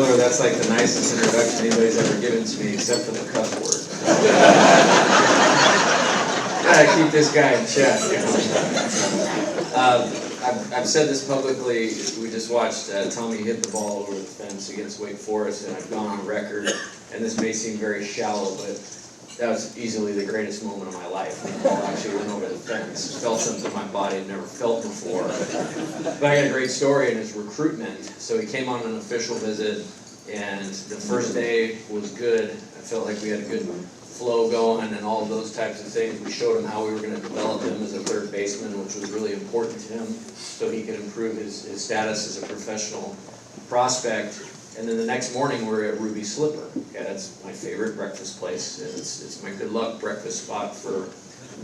Hiller, that's like the nicest introduction anybody's ever given to me, except for the cuss word. Gotta keep this guy in check. I've said this publicly. We just watched Tommy hit the ball over the fence against Wake Forest, and I've gone on record, and this may seem very shallow, but that was easily the greatest moment of my life. The ball actually went over the fence. Felt something in my body I'd never felt before. But I got a great story in his recruitment. So he came on an official visit, and the first day was good. I felt like we had a good flow going and all of those types of things. We showed him how we were going to develop him as a third baseman, which was really important to him, so he could improve his status as a professional prospect. And then the next morning we're at Ruby Slipper. Okay, that's my favorite breakfast place. It's my good luck breakfast spot for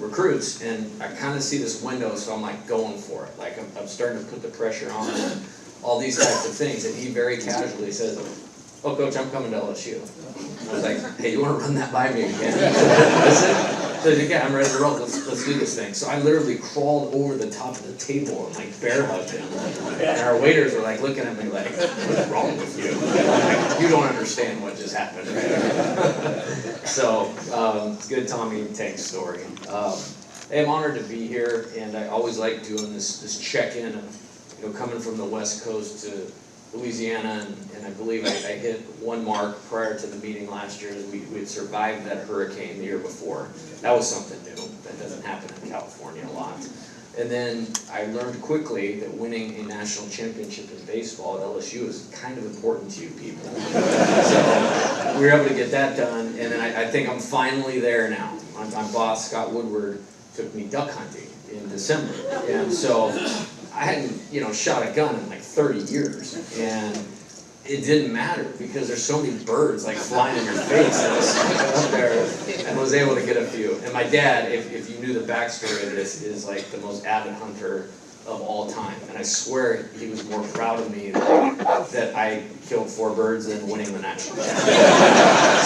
recruits. And I kind of see this window, so I'm like going for it. Like I'm starting to put the pressure on and all these types of things. And he very casually says, "Oh, Coach, I'm coming to LSU." I was like, "Hey, you want to run that by me again?" Listen. So he's like, "Yeah, I'm ready to roll. Let's do this thing." So I literally crawled over the top of the table and like bear hugged him. And our waiters were like looking at me like, "What's wrong with you?" Like, you don't understand what just happened, right? So it's a good Tommy Tank story. Hey, I'm honored to be here, and I always like doing this check-in of, coming from the West Coast to Louisiana, and I believe I hit one mark prior to the meeting last year. We had survived that hurricane the year before. That was something new. That doesn't happen in California a lot. And then I learned quickly that winning a national championship in baseball at LSU is kind of important to you people. So we were able to get that done, and then I think I'm finally there now. My boss, Scott Woodward, took me duck hunting in December, and so I hadn't, shot a gun in like 30 years, and it didn't matter because there's so many birds like flying in your face. And I was up there and was able to get a few. And my dad, if you knew the backstory of this, is like the most avid hunter of all time. And I swear he was more proud of me that I killed 4 birds than winning the national championship.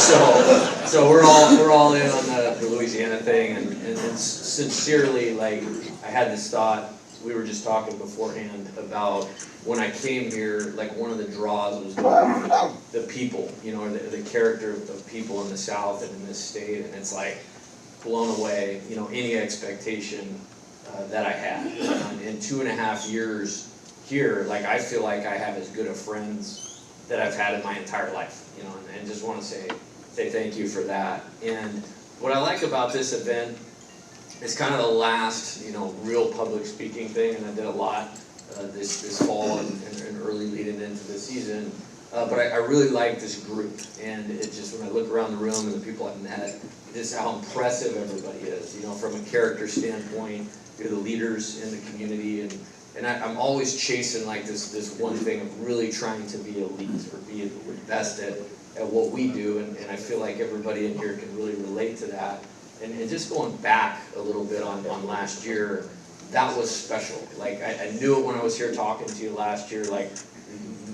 So we're all in on the Louisiana thing, and sincerely, like, I had this thought. We were just talking beforehand about when I came here, like one of the draws was the people, or the character of people in the South and in this state, and it's like blown away, any expectation that I had. In 2.5 years here, like I feel like I have as good of friends that I've had in my entire life, and just want to say thank you for that. And what I like about this event, it's kind of the last, real public speaking thing, and I did a lot this fall and early leading into the season. But I really like this group, and it just, when I look around the room and the people I've met, just how impressive everybody is, from a character standpoint, the leaders in the community, and I'm always chasing like this one thing of really trying to be elite or be the best at what we do, and I feel like everybody in here can really relate to that. And just going back a little bit on last year, that was special. Like, I knew it when I was here talking to you last year, like,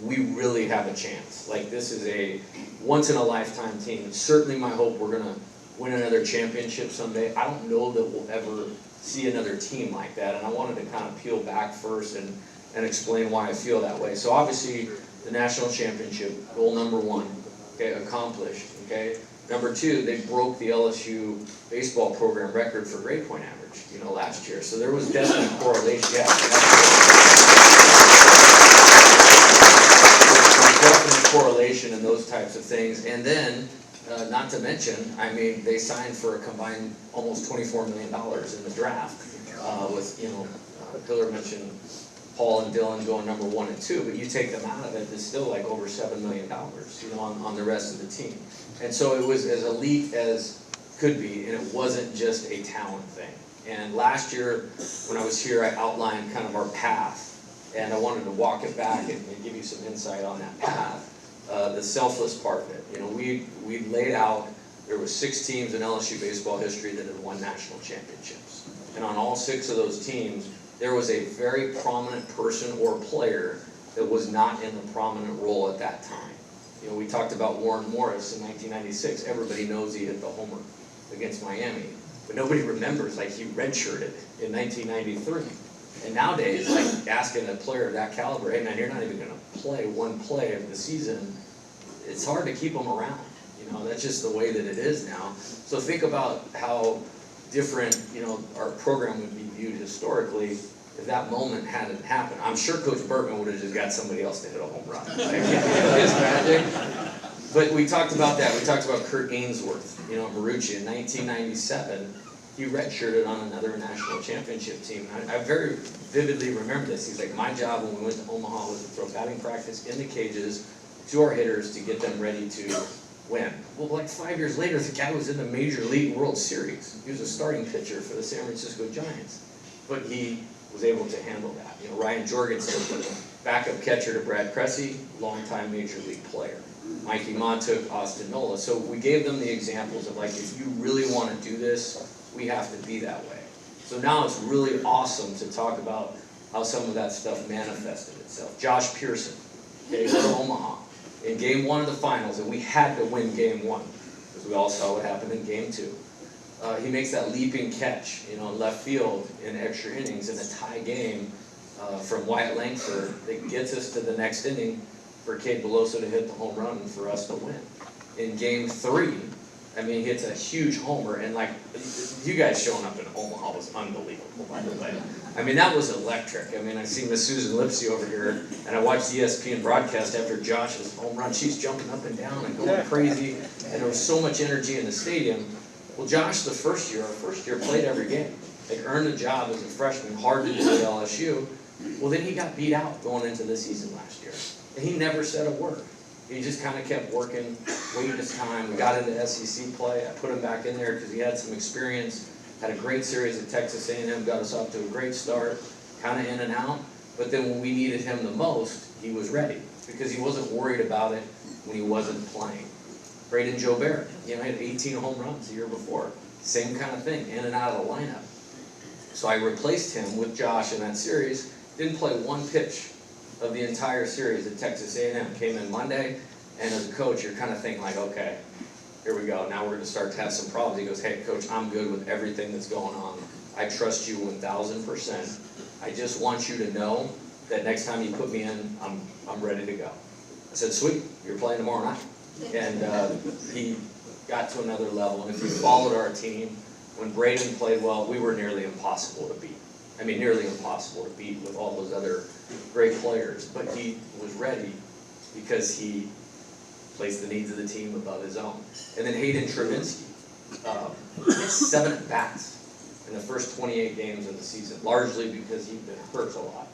we really have a chance. Like, this is a once-in-a-lifetime team. It's certainly my hope we're going to win another championship someday. I don't know that we'll ever see another team like that, and I wanted to kind of peel back first and explain why I feel that way. So obviously, the national championship, goal number 1, okay, accomplished, okay? Number 2, they broke the LSU baseball program record for grade point average, last year. So there was definitely correlation. Yeah, there's definitely correlation in those types of things. And then, not to mention, they signed for a combined almost $24 million in the draft. With Hiller mentioned Paul and Dylan going number 1 and 2, but you take them out of it, it's still like over $7 million, on the rest of the team. And so it was as elite as could be, and it wasn't just a talent thing. And last year, when I was here, I outlined kind of our path, and I wanted to walk it back and give you some insight on that path, the selfless part of it. We laid out, there were 6 teams in LSU baseball history that had won national championships. And on all 6 of those teams, there was a very prominent person or player that was not in the prominent role at that time. We talked about Warren Morris in 1996. Everybody knows he hit the homer against Miami. But nobody remembers, like, he redshirted in 1993. And nowadays, like, asking a player of that caliber, hey man, you're not even going to play one play of the season, it's hard to keep them around. You know, that's just the way that it is now. So think about how different, you know, our program would be viewed historically if that moment hadn't happened. I'm sure Coach Bergman would have just got somebody else to hit a home run. Like, it's magic. But we talked about that. We talked about Kurt Ainsworth, you know, Marucci in 1997. He redshirted on another national championship team. I very vividly remember this. He's like, my job when we went to Omaha was to throw batting practice in the cages to our hitters to get them ready to win. Well, like 5 years later, the guy was in the Major League World Series. He was a starting pitcher for the San Francisco Giants. But he was able to handle that. You know, Ryan Jorgensen, backup catcher to Brad Cressy, longtime Major League player. Mikey Ma took Austin Nola. So we gave them the examples of like, if you really want to do this, we have to be that way. So now it's really awesome to talk about how some of that stuff manifested itself. Josh Pearson, okay, from Omaha, in game 1 of the finals, and we had to win game 1, because we all saw what happened in game 2. He makes that leaping catch, you know, in left field in extra innings in a tie game from Wyatt Langford that gets us to the next inning for Cade Beloso to hit the home run and for us to win. In game 3, I mean, he hits a huge homer, and like, you guys showing up in Omaha was unbelievable, by the way. I mean, that was electric. I mean, I see Miss Susan Lipsy over here, and I watched the ESPN broadcast after Josh's home run. She's jumping up and down and going crazy, and there was so much energy in the stadium. Well, Josh, our first year, played every game. Like, earned a job as a freshman, hard to do at LSU. Well, then he got beat out going into the season last year, and he never said a word. He just kind of kept working, waiting his time. We got into SEC play. I put him back in there because he had some experience, had a great series at Texas A&M, got us off to a great start, kind of in and out. But then when we needed him the most, he was ready because he wasn't worried about it when he wasn't playing. Braden Joe Barrett, you know, had 18 home runs the year before. Same kind of thing, in and out of the lineup. So I replaced him with Josh in that series. Didn't play one pitch of the entire series at Texas A&M. Came in Monday, and as a coach, you're kind of thinking like, okay, here we go. Now we're going to start to have some problems. He goes, hey, Coach, I'm good with everything that's going on. I trust you 1,000%. I just want you to know that next time you put me in, I'm ready to go. I said, sweet, you're playing tomorrow night. And he got to another level. And if you followed our team, when Braden played well, we were nearly impossible to beat. I mean, nearly impossible to beat with all those other great players. But he was ready because he placed the needs of the team above his own. And then Hayden Travinsky, 7 at-bats in the first 28 games of the season, largely because he'd been hurt a lot.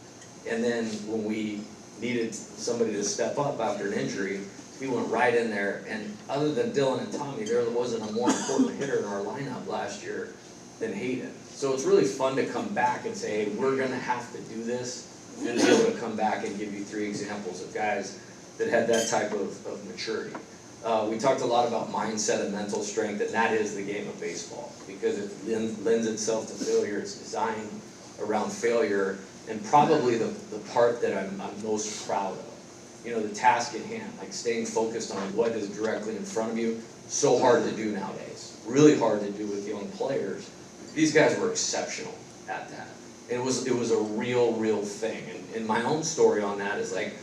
And then when we needed somebody to step up after an injury, he went right in there. And other than Dylan and Tommy, there wasn't a more important hitter in our lineup last year than Hayden. So it's really fun to come back and say, hey, we're going to have to do this, and be able to come back and give you 3 examples of guys that had that type of maturity. We talked a lot about mindset and mental strength, and that is the game of baseball, because it lends itself to failure. It's designed around failure, and probably the part that I'm most proud of. You know, the task at hand, like staying focused on what is directly in front of you, so hard to do nowadays. Really hard to do with young players. These guys were exceptional at that. And it was a real thing. And my own story on that is like,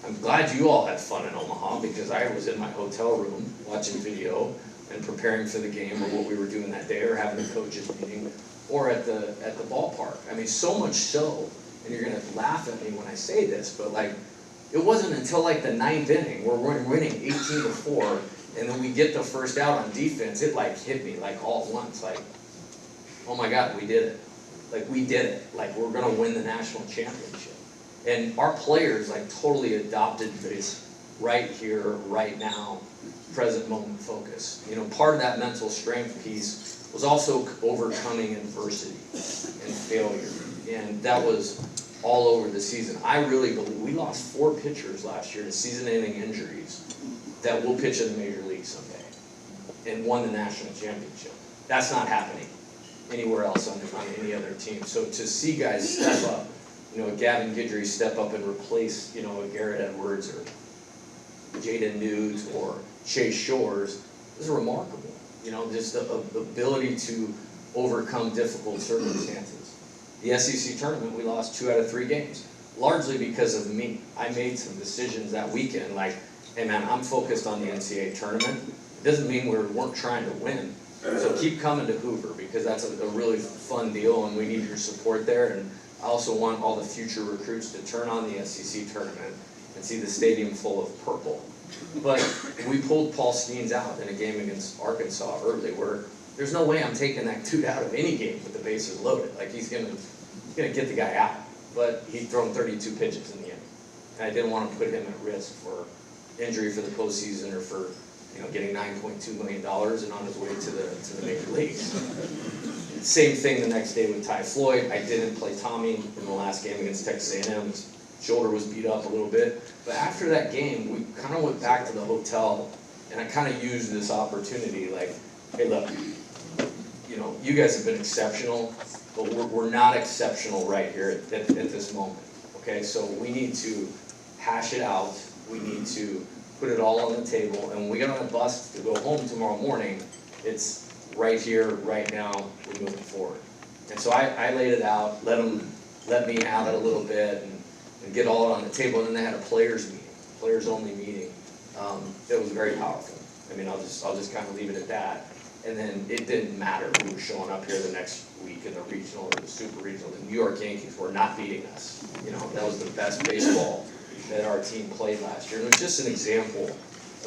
I'm glad you all had fun in Omaha, because I was in my hotel room watching video and preparing for the game, or what we were doing that day, or having a coach's meeting, or at the ballpark. I mean, so much so, and you're gonna laugh at me when I say this, but like, it wasn't until like the 9th inning where we're winning 18-4, and then we get the first out on defense, it like hit me like all at once, like, oh my God, we did it. Like, we did it. Like, we're gonna win the national championship. And our players like totally adopted this right here, right now, present moment focus. You know, part of that mental strength piece was also overcoming adversity and failure. And that was all over the season. I really believe we lost 4 pitchers last year to season-ending injuries that will pitch in the major league someday and won the national championship. That's not happening anywhere else on any other team. So to see guys step up, you know, Gavin Guidry step up and replace, you know, a Garrett Edwards or Jaden Nudes or Chase Shores is remarkable. You know, just the ability to overcome difficult circumstances. The SEC tournament, we lost 2 out of 3 games, largely because of me. I made some decisions that weekend, like, hey man, I'm focused on the NCAA tournament. It doesn't mean we weren't trying to win. So keep coming to Hoover, because that's a really fun deal, and we need your support there. And I also want all the future recruits to turn on the SEC tournament and see the stadium full of purple. But we pulled Paul Skeens out in a game against Arkansas early, where there's no way I'm taking that dude out of any game with the bases loaded. Like, he's gonna get the guy out. But he'd thrown 32 pitches in the end. And I didn't want to put him at risk for injury for the postseason, or for getting $9.2 million and on his way to the major leagues. Same thing the next day with Ty Floyd. I didn't play Tommy in the last game against Texas A&M. His shoulder was beat up a little bit. But after that game, we kind of went back to the hotel, and I kind of used this opportunity, like, hey, look, you guys have been exceptional, but we're not exceptional right here at this moment, okay? So we need to hash it out. We need to put it all on the table, and when we get on a bus to go home tomorrow morning, it's right here, right now, we're moving forward. And so I laid it out, let me have it a little bit, and get all on the table. And then they had a players only meeting, that was very powerful. I mean, I'll just kind of leave it at that. And then it didn't matter who was showing up here the next week in the regional or the super regional. The New York Yankees were not beating us. That was the best baseball that our team played last year. And it was just an example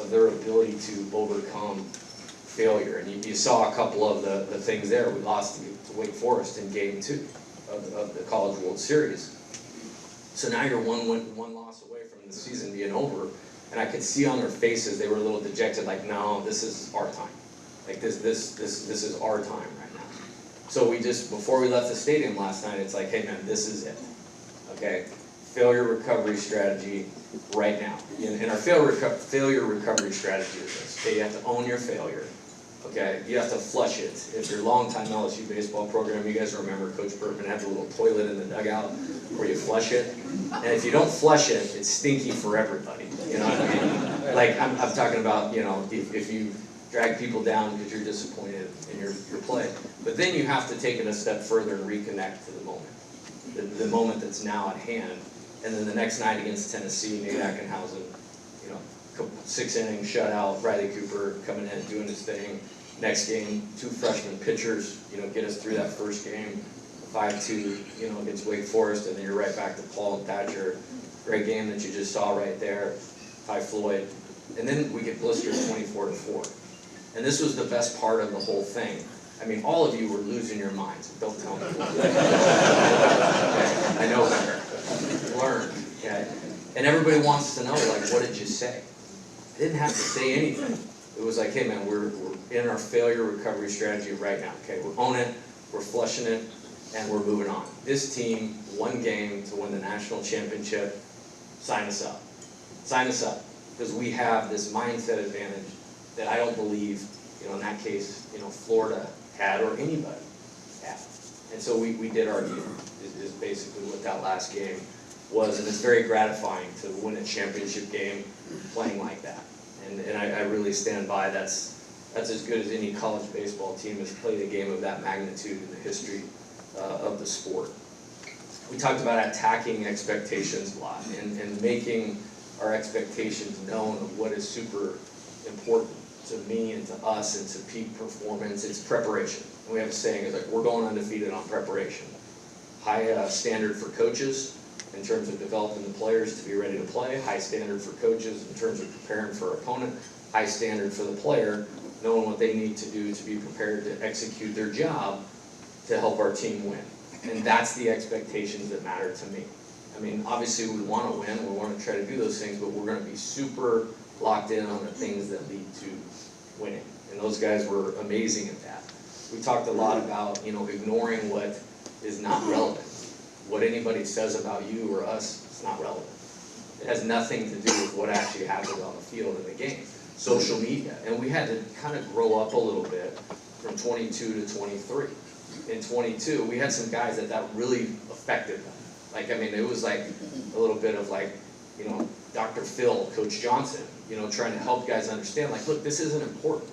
of their ability to overcome failure. And you saw a couple of the things there. We lost to Wake Forest in Game 2 of the College World Series. So now you're one loss away from the season being over. And I could see on their faces they were a little dejected, like, no, this is our time. Like, this is our time right now. So we just, before we left the stadium last night, it's like, hey man, this is it. Okay? Failure recovery strategy right now. And our failure recovery strategy is this. Okay, you have to own your failure. Okay, you have to flush it. If you're a long-time LSU baseball program, you guys remember Coach Bertman had the little toilet in the dugout where you flush it. And if you don't flush it, it's stinky for everybody. You know what I mean? Like, I'm talking about, if you drag people down because you're disappointed in your play. But then you have to take it a step further and reconnect to the moment. The moment that's now at hand. And then the next night against Tennessee, Nate Ackenhausen, 6-inning shutout, Riley Cooper coming in, doing his thing. Next game, 2 freshman pitchers, get us through that first game, 5-2, against Wake Forest, and then you're right back to Paul and Thatcher. Great game that you just saw right there, Ty Floyd. And then we get blistered 24-4. And this was the best part of the whole thing. I mean, all of you were losing your minds. Don't tell me. Okay, I know better. Learn. Okay? And everybody wants to know, like, what did you say? I didn't have to say anything. It was like, hey man, we're in our failure recovery strategy right now. Okay, we own it, we're flushing it, and we're moving on. This team, 1 game to win the national championship. Sign us up. Sign us up. Because we have this mindset advantage that I don't believe, in that case, Florida had, or anybody had. And so we did our deal, is basically what that last game was. And it's very gratifying to win a championship game playing like that. And I really stand by, that's as good as any college baseball team has played a game of that magnitude in the history of the sport. We talked about attacking expectations a lot and making our expectations known of what is super important to me and to us and to peak performance. It's preparation. And we have a saying, it's like, we're going undefeated on preparation. High standard for coaches in terms of developing the players to be ready to play. High standard for coaches in terms of preparing for an opponent. High standard for the player, knowing what they need to do to be prepared to execute their job to help our team win. And that's the expectations that matter to me. I mean, obviously we want to win, we want to try to do those things, but we're going to be super locked in on the things that lead to winning. And those guys were amazing at that. We talked a lot about, ignoring what is not relevant. What anybody says about you or us is not relevant. It has nothing to do with what actually happens on the field in the game. Social media. And we had to kind of grow up a little bit from 22 to 23. In 22, we had some guys that really affected them. Like, I mean, it was like a little bit of like, Dr. Phil, Coach Johnson, trying to help guys understand, like, look, this isn't important.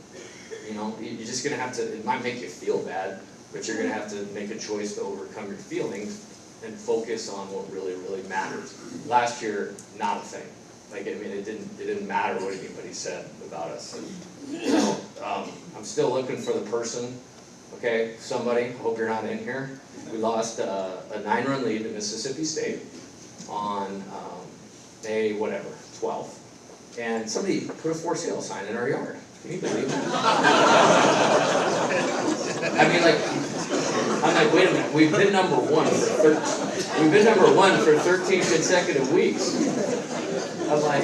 You're just going to have to, it might make you feel bad, but you're going to have to make a choice to overcome your feelings and focus on what really, really matters. Last year, not a thing. Like, I mean, it didn't matter what anybody said about us. So, I'm still looking for the person, okay, somebody, hope you're not in here. We lost a 9-run lead to Mississippi State on May, 12th. And somebody put a for sale sign in our yard. Can you believe that? I mean, like, I'm like, wait a minute, we've been number one for 13 consecutive weeks. I'm like,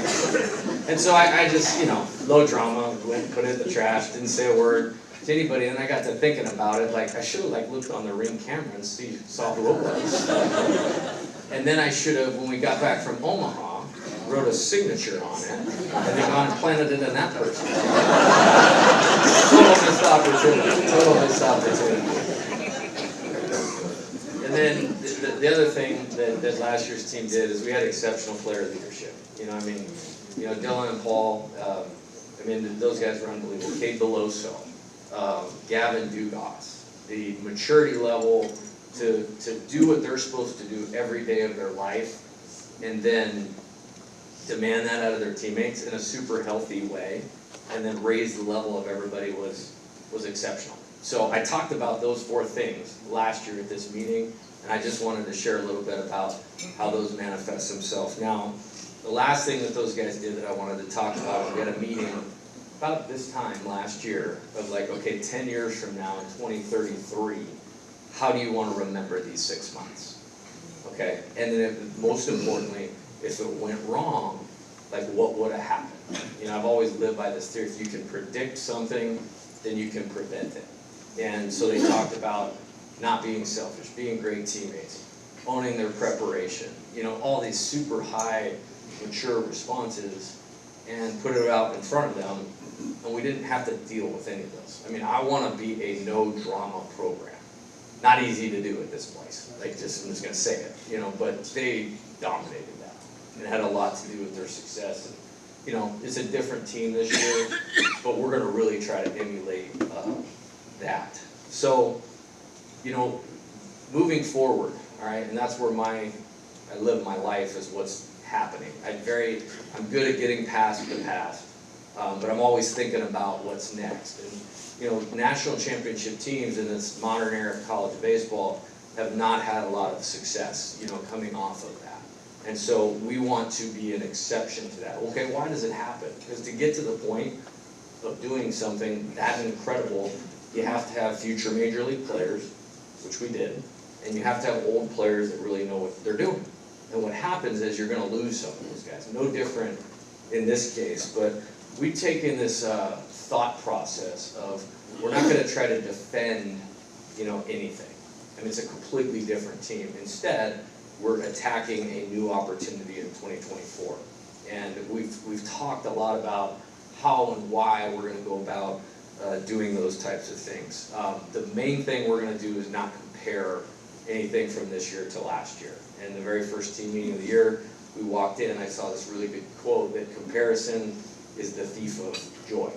and so I just, low drama, went and put it in the trash, didn't say a word to anybody, and I got to thinking about it, like, I should have looked on the Ring camera and saw who it was. And then I should have, when we got back from Omaha, wrote a signature on it, and then gone and planted it in that person. Total missed opportunity. And then the other thing that last year's team did is we had exceptional player leadership. Dylan and Paul, those guys were unbelievable. Cade Beloso, Gavin Dugas, the maturity level to do what they're supposed to do every day of their life, and then demand that out of their teammates in a super healthy way, and then raise the level of everybody was exceptional. So I talked about those 4 things last year at this meeting, and I just wanted to share a little bit about how those manifest themselves. Now, the last thing that those guys did that I wanted to talk about, we had a meeting about this time last year of like, okay, 10 years from now in 2033, how do you want to remember these 6 months? Okay, and then most importantly, if it went wrong, like what would have happened? I've always lived by this theory, if you can predict something, then you can prevent it. And so they talked about not being selfish, being great teammates, owning their preparation, all these super high, mature responses, and put it out in front of them, and we didn't have to deal with any of those. I want to be a no-drama program. Not easy to do at this place, I'm just going to say it, but they dominated that. It had a lot to do with their success. And, it's a different team this year, but we're going to really try to emulate that. So, moving forward, all right, and that's where I live my life is what's happening. I'm good at getting past the past, but I'm always thinking about what's next. And national championship teams in this modern era of college baseball have not had a lot of success, coming off of that. And so we want to be an exception to that. Okay, why does it happen? Because to get to the point of doing something that incredible, you have to have future major league players, which we did, and you have to have old players that really know what they're doing. And what happens is you're going to lose some of those guys. No different in this case, but we've taken this thought process of we're not going to try to defend, anything. It's a completely different team. Instead, we're attacking a new opportunity in 2024. And we've talked a lot about how and why we're going to go about doing those types of things. The main thing we're going to do is not compare anything from this year to last year. And the very first team meeting of the year, we walked in and I saw this really good quote that comparison is the thief of joy.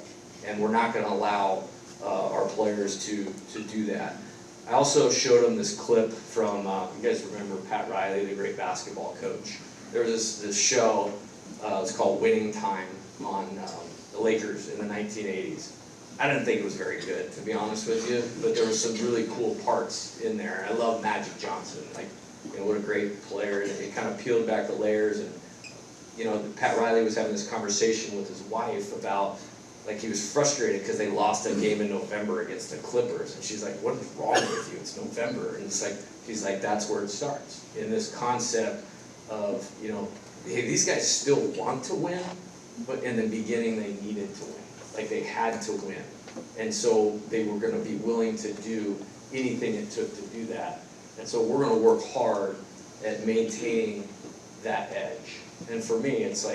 And we're not going to allow our players to do that. I also showed them this clip from, you guys remember Pat Riley, the great basketball coach. There was this show, it's called Winning Time on the Lakers in the 1980s. I didn't think it was very good, to be honest with you, but there were some really cool parts in there. I love Magic Johnson, what a great player. It kind of peeled back the layers, and Pat Riley was having this conversation with his wife about, he was frustrated because they lost a game in November against the Clippers, and she's like, "What is wrong with you? It's November." And she's like, "That's where it starts." In this concept of, hey, these guys still want to win, but in the beginning they needed to win. They had to win. And so they were going to be willing to do anything it took to do that. And so we're going to work hard at maintaining that edge. And for me, it's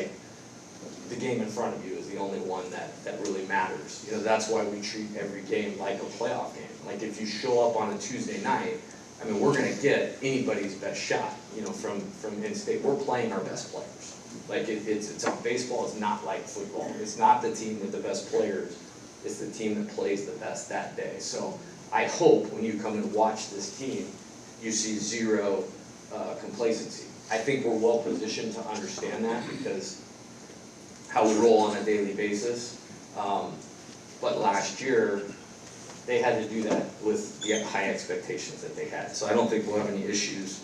the game in front of you is the only one that really matters. That's why we treat every game like a playoff game. If you show up on a Tuesday night, we're going to get anybody's best shot, from in-state. We're playing our best players. It's on baseball, it's not like football. It's not the team with the best players, it's the team that plays the best that day. So I hope when you come and watch this team, you see zero complacency. I think we're well positioned to understand that because how we roll on a daily basis. But last year, they had to do that with the high expectations that they had. So I don't think we'll have any issues,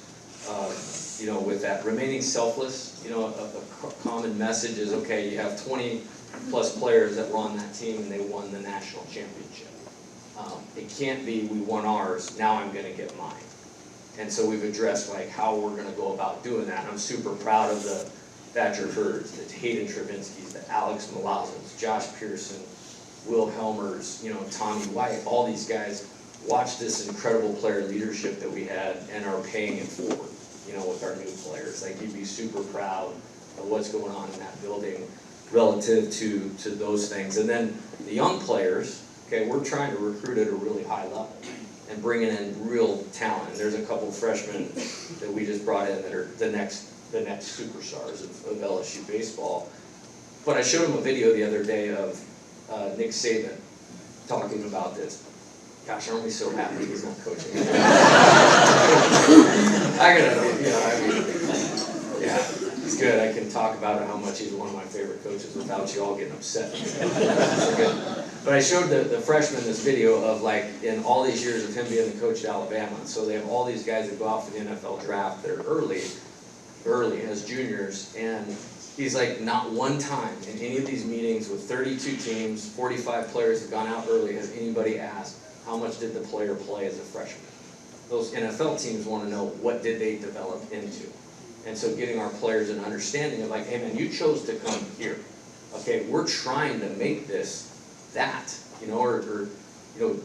with that. Remaining selfless, a common message is, okay, you have 20 plus players that were on that team and they won the national championship. It can't be, we won ours, now I'm gonna get mine. And so we've addressed like how we're gonna go about doing that. I'm super proud of the Thatcher Herds, the Hayden Travinskys, the Alex Malazos, Josh Pearson, Will Helmers, Tommy White, all these guys watched this incredible player leadership that we had and are paying it forward, with our new players. Like, you'd be super proud of what's going on in that building relative to those things. And then the young players, okay, we're trying to recruit at a really high level and bringing in real talent. There's a couple of freshmen that we just brought in that are the next superstars of LSU baseball. But I showed him a video the other day of Nick Saban talking about this. Gosh, aren't we so happy he's not coaching? It's good. I can talk about it, how much he's one of my favorite coaches without you all getting upset. But I showed the freshmen this video of, like, in all these years of him being the coach at Alabama. So they have all these guys that go out for the NFL draft. They're early as juniors, and he's like, not one time in any of these meetings with 32 teams, 45 players have gone out early, has anybody asked, how much did the player play as a freshman? Those NFL teams want to know, what did they develop into? And so getting our players an understanding of, like, hey man, you chose to come here. Okay, we're trying to make this that, or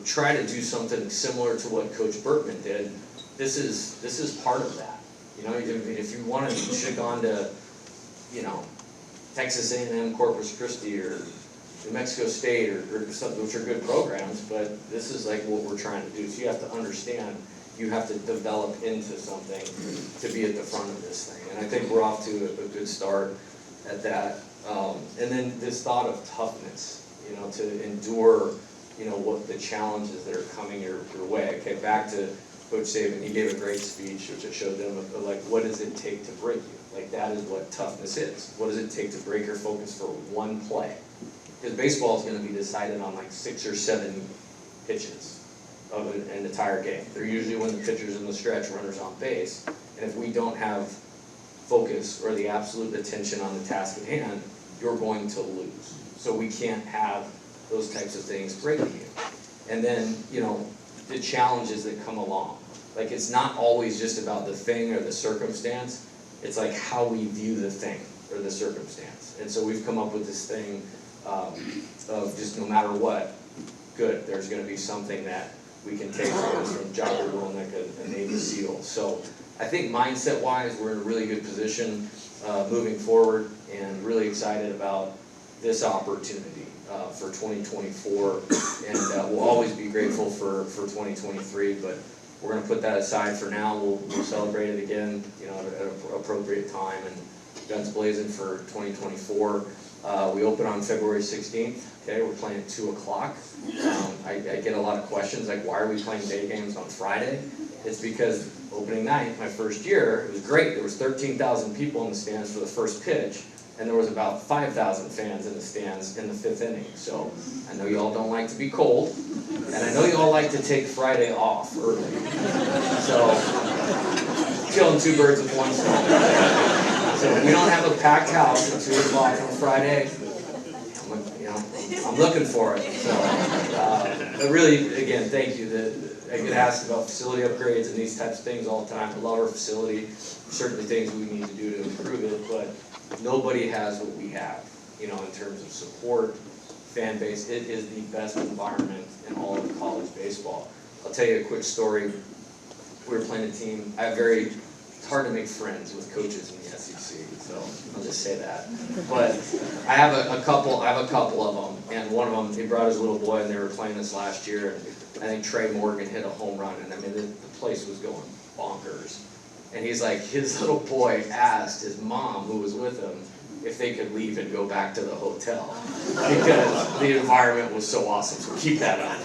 try to do something similar to what Coach Bertman did. This is part of that. If you wanted, you should have gone to, Texas A&M, Corpus Christi, or New Mexico State, or something, which are good programs, but this is like what we're trying to do. So you have to understand, you have to develop into something to be at the front of this thing. And I think we're off to a good start at that. And then this thought of toughness, to endure, what the challenges that are coming your way. Okay, back to Coach Saban, he gave a great speech, which I showed them, of like, what does it take to break you? Like, that is what toughness is. What does it take to break your focus for one play? Because baseball is going to be decided on like 6 or 7 pitches of an entire game. They're usually when the pitcher's in the stretch, runners on base. And if we don't have focus or the absolute attention on the task at hand, you're going to lose. So we can't have those types of things breaking you. And then, the challenges that come along. Like, it's not always just about the thing or the circumstance. It's like how we view the thing or the circumstance. And so we've come up with this thing of just no matter what, good, there's going to be something that we can take from this, from Jocko Willink, a Navy SEAL. So I think mindset-wise, we're in a really good position moving forward, and really excited about this opportunity for 2024. And we'll always be grateful for 2023, but we're going to put that aside for now. We'll celebrate it again, at an appropriate time, and guns blazing for 2024. We open on February 16th. Okay, we're playing at 2 o'clock. I get a lot of questions like, why are we playing day games on Friday? It's because opening night, my first year, it was great. There was 13,000 people in the stands for the first pitch, and there was about 5,000 fans in the stands in the 5th inning. So I know you all don't like to be cold, and I know you all like to take Friday off early. So killing 2 birds with 1 stone. So if we don't have a packed house at 2 o'clock on Friday, I'm looking for it. So, but really, again, thank you. I get asked about facility upgrades and these types of things all the time. I love our facility. Certainly things we need to do to improve it, but nobody has what we have, in terms of support, fan base. It is the best environment in all of college baseball. I'll tell you a quick story. We were playing a team. It's hard to make friends with coaches in the SEC, so I'll just say that. But I have a couple of them, and one of them, he brought his little boy, and they were playing this last year, and I think Trey Morgan hit a home run, and I mean, the place was going bonkers. And he's like, his little boy asked his mom, who was with him, if they could leave and go back to the hotel, because the environment was so awesome, so keep that up.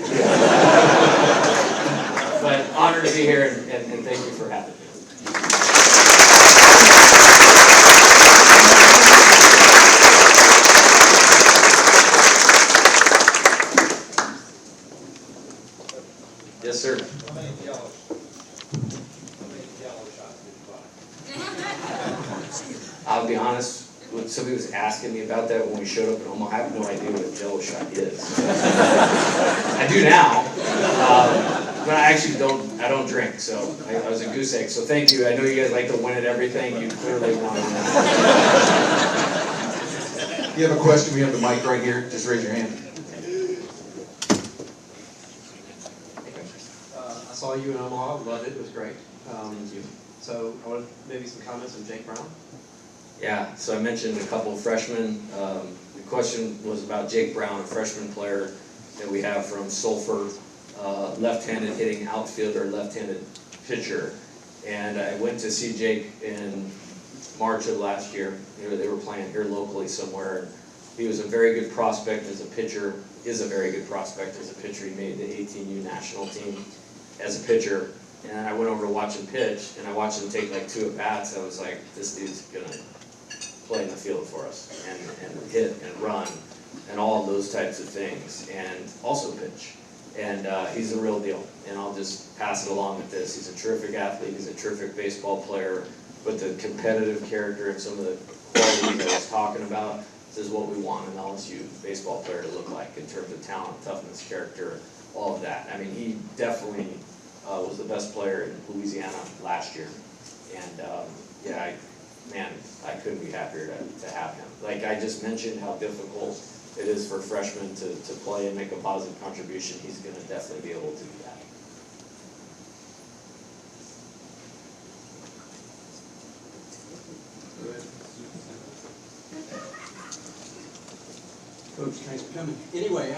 But honored to be here, and thank you for having me. I'll be honest, when somebody was asking me about that when we showed up in Omaha, I have no idea what a Jello shot is. I do now, but I actually don't drink, so I was a goose egg. So thank you. I know you guys like to win at everything. You clearly want to win. If you have a question, we have the mic right here. Just raise your hand. I saw you in Omaha, loved it, it was great. So I wanted maybe some comments on Jake Brown. Yeah, so I mentioned a couple of freshmen. The question was about Jake Brown, a freshman player that we have from Sulphur, left-handed hitting outfielder, left-handed pitcher. And I went to see Jake in March of last year. They were playing here locally somewhere. He was a very good prospect as a pitcher, is a very good prospect as a pitcher. He made the 18U national team as a pitcher. And I went over to watch him pitch, and I watched him take like 2 at-bats. I was like, this dude's gonna play in the field for us, and hit and run, and all of those types of things, and also pitch. And he's the real deal, and I'll just pass it along with this. He's a terrific athlete, he's a terrific baseball player, but the competitive character and some of the qualities I was talking about, this is what we want an LSU baseball player to look like in terms of talent, toughness, character, all of that. I mean, he definitely was the best player in Louisiana last year, and yeah, I couldn't be happier to have him. Like I just mentioned how difficult it is for freshmen to play and make a positive contribution. He's going to definitely be able to do that. Coach, thanks for coming. Anyway,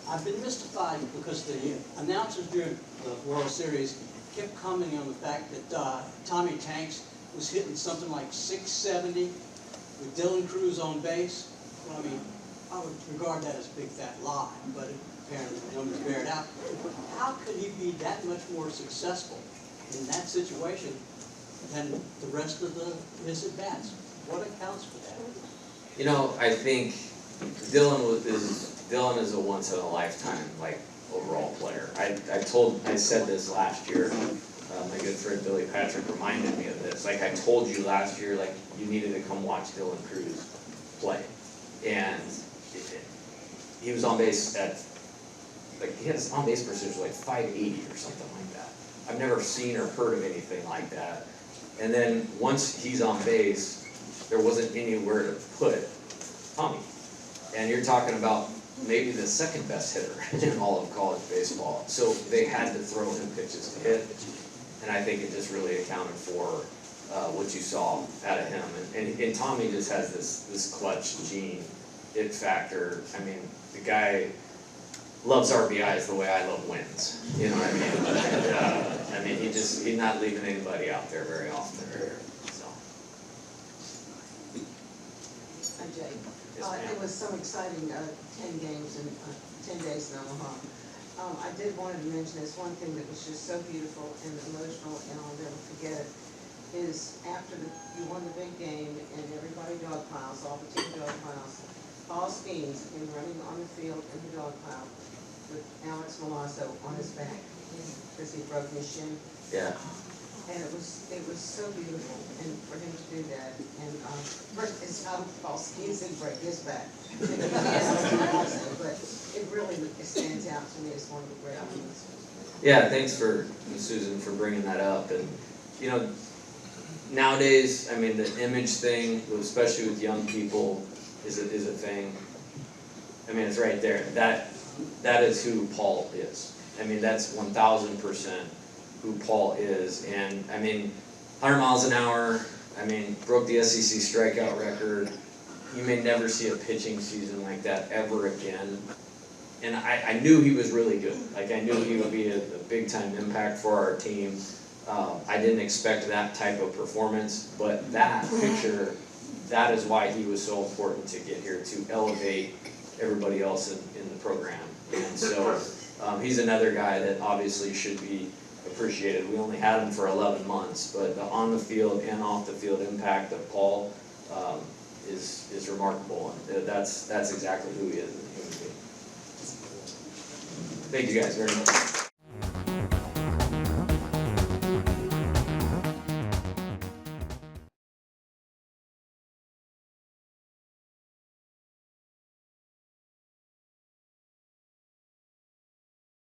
I've been mystified because the announcers during the World Series kept commenting on the fact that Tommy Tanks was hitting something like 670 with Dylan Cruz on base. Well, I mean, I would regard that as a big fat lie, but apparently the numbers bear it out. How could he be that much more successful in that situation than the rest of his at-bats? What accounts for that? You know, I think Dylan is a once in a lifetime overall player. I said this last year. My good friend Billy Patrick reminded me of this. Like I told you last year, like you needed to come watch Dylan Cruz play, and he was on base at he had his on base percentage like 580 or something like that. I've never seen or heard of anything like that. And then once he's on base, there wasn't anywhere to put Tommy. And you're talking about maybe the second best hitter in all of college baseball. So they had to throw him pitches to hit. And I think it just really accounted for what you saw out of him. And Tommy just has this clutch gene, it factor. I mean, the guy loves RBIs the way I love wins. You know what I mean? And, I mean, he's not leaving anybody out there very often. So. I'm Jay. Yes, it was so exciting, 10 games in 10 days in Omaha. I did wanted to mention this one thing that was just so beautiful and emotional, and I'll never forget it, is after you won the big game and everybody dog piles, all the team dog piles, Paul Skeens came running on the field in the dog pile with Alex Milazzo on his back because he broke his shin. Yeah. And it was so beautiful, and for him to do that, and first it's how Paul Skeens didn't break his back, but it really stands out to me as one of the great moments. Yeah, thanks for Susan for bringing that up. And you know, nowadays, I mean, the image thing, especially with young people, is a thing. I mean, it's right there. That is who Paul is. I mean, that's 1,000% who Paul is. And I mean, 100 miles an hour. I mean, broke the SEC strikeout record. You may never see a pitching season like that ever again. And I knew he was really good. Like, I knew he would be a big-time impact for our team. I didn't expect that type of performance, but that picture, that is why he was so important to get here, to elevate everybody else in the program. And so he's another guy that obviously should be appreciated. We only had him for 11 months, but the on the field and off the field impact of Paul is remarkable. And that's exactly who he is as a human being. Thank you guys very much.